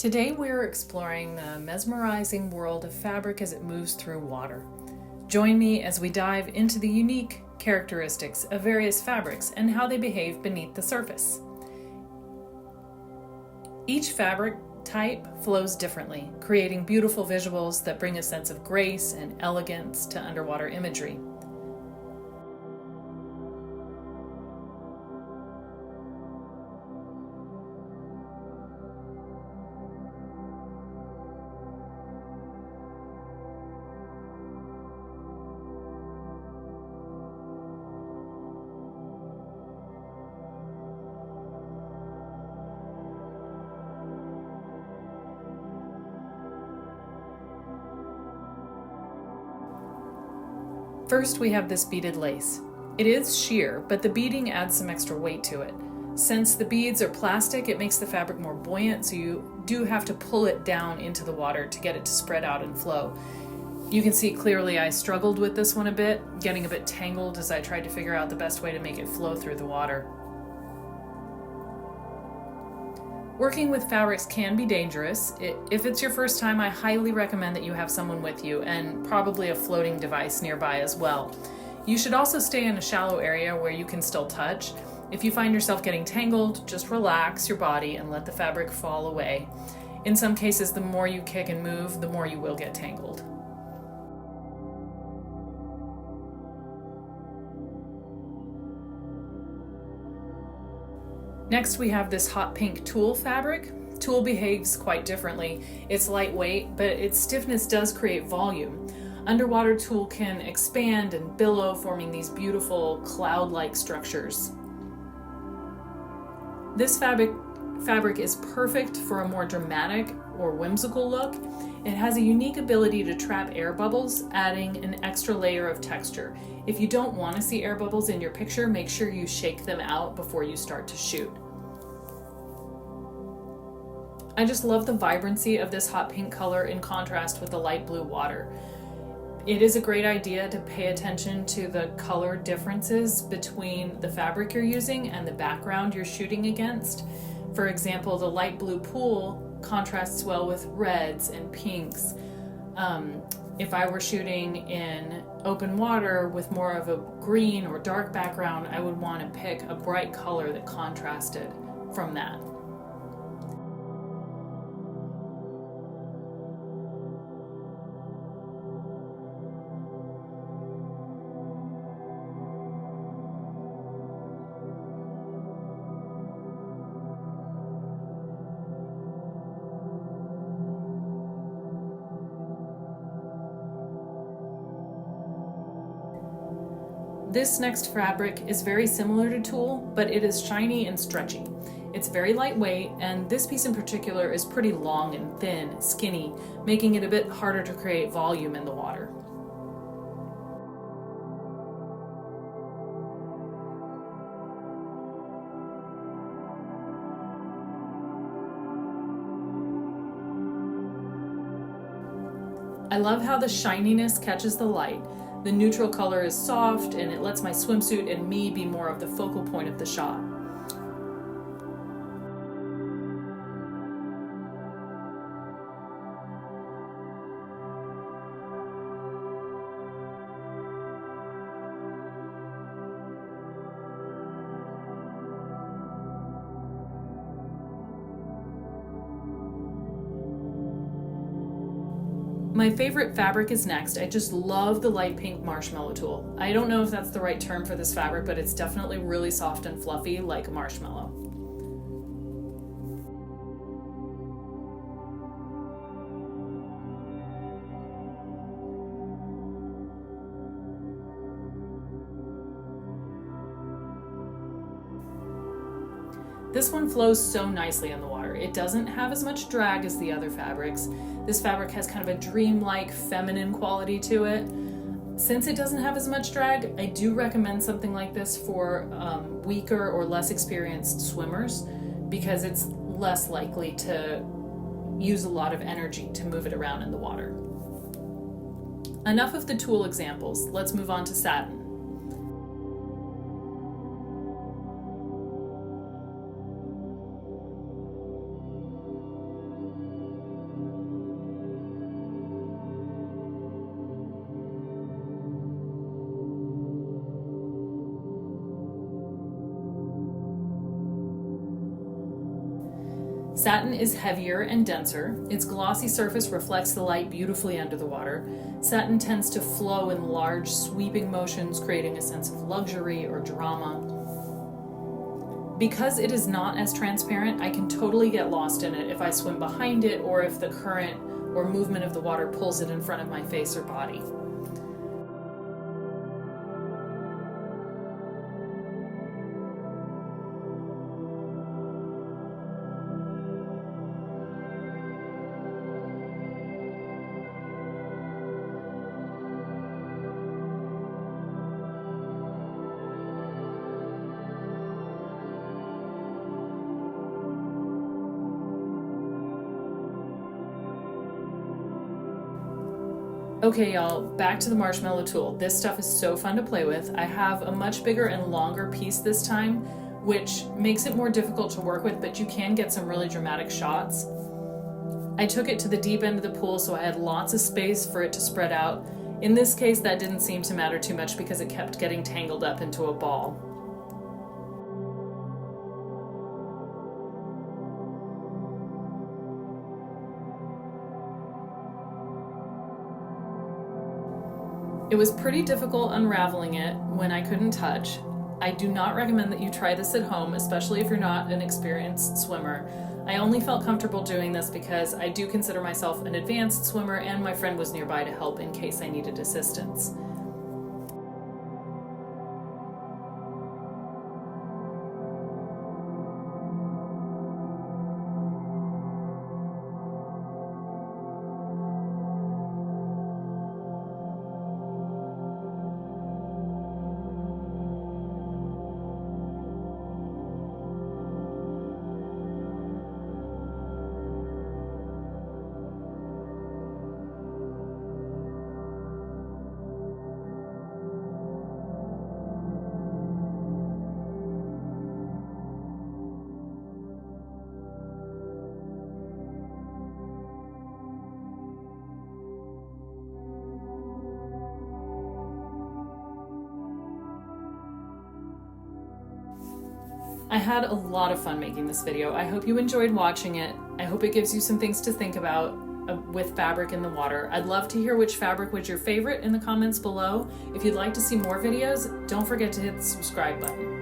Today we're exploring the mesmerizing world of fabric as it moves through water. Join me as we dive into the unique characteristics of various fabrics and how they behave beneath the surface. Each fabric type flows differently, creating beautiful visuals that bring a sense of grace and elegance to underwater imagery. First, we have this beaded lace. It is sheer, but the beading adds some extra weight to it. Since the beads are plastic, it makes the fabric more buoyant, so you do have to pull it down into the water to get it to spread out and flow. You can see clearly I struggled with this one a bit, getting a bit tangled as I tried to figure out the best way to make it flow through the water. Working with fabrics can be dangerous. If it's your first time, I highly recommend that you have someone with you and probably a floating device nearby as well. You should also stay in a shallow area where you can still touch. If you find yourself getting tangled, just relax your body and let the fabric fall away. In some cases, the more you kick and move, the more you will get tangled. Next, we have this hot pink tulle fabric. Tulle behaves quite differently. It's lightweight, but its stiffness does create volume. Underwater tulle can expand and billow, forming these beautiful cloud-like structures. This fabric is perfect for a more dramatic or whimsical look. It has a unique ability to trap air bubbles, adding an extra layer of texture. If you don't want to see air bubbles in your picture, make sure you shake them out before you start to shoot. I just love the vibrancy of this hot pink color in contrast with the light blue water. It is a great idea to pay attention to the color differences between the fabric you're using and the background you're shooting against. For example, the light blue pool contrasts well with reds and pinks. If I were shooting in open water with more of a green or dark background, I would want to pick a bright color that contrasted from that. This next fabric is very similar to tulle, but it is shiny and stretchy. It's very lightweight, and this piece in particular is pretty long and thin, skinny, making it a bit harder to create volume in the water. I love how the shininess catches the light. The neutral color is soft and it lets my swimsuit and me be more of the focal point of the shot. My favorite fabric is next. I just love the light pink Marshmallow Tulle. I don't know if that's the right term for this fabric, but it's definitely really soft and fluffy like a marshmallow. This one flows so nicely in the water. It doesn't have as much drag as the other fabrics. This fabric has kind of a dreamlike feminine quality to it. Since it doesn't have as much drag, I do recommend something like this for weaker or less experienced swimmers because it's less likely to use a lot of energy to move it around in the water. Enough of the tulle examples. Let's move on to satin. Satin is heavier and denser. Its glossy surface reflects the light beautifully under the water. Satin tends to flow in large, sweeping motions, creating a sense of luxury or drama. Because it is not as transparent, I can totally get lost in it if I swim behind it or if the current or movement of the water pulls it in front of my face or body. Okay, y'all, back to the Marshmallow Tulle. This stuff is so fun to play with. I have a much bigger and longer piece this time, which makes it more difficult to work with, but you can get some really dramatic shots. I took it to the deep end of the pool, so I had lots of space for it to spread out. In this case, that didn't seem to matter too much because it kept getting tangled up into a ball. It was pretty difficult unraveling it when I couldn't touch. I do not recommend that you try this at home, especially if you're not an experienced swimmer. I only felt comfortable doing this because I do consider myself an advanced swimmer and my friend was nearby to help in case I needed assistance. I had a lot of fun making this video. I hope you enjoyed watching it. I hope it gives you some things to think about with fabric in the water. I'd love to hear which fabric was your favorite in the comments below. If you'd like to see more videos, don't forget to hit the subscribe button.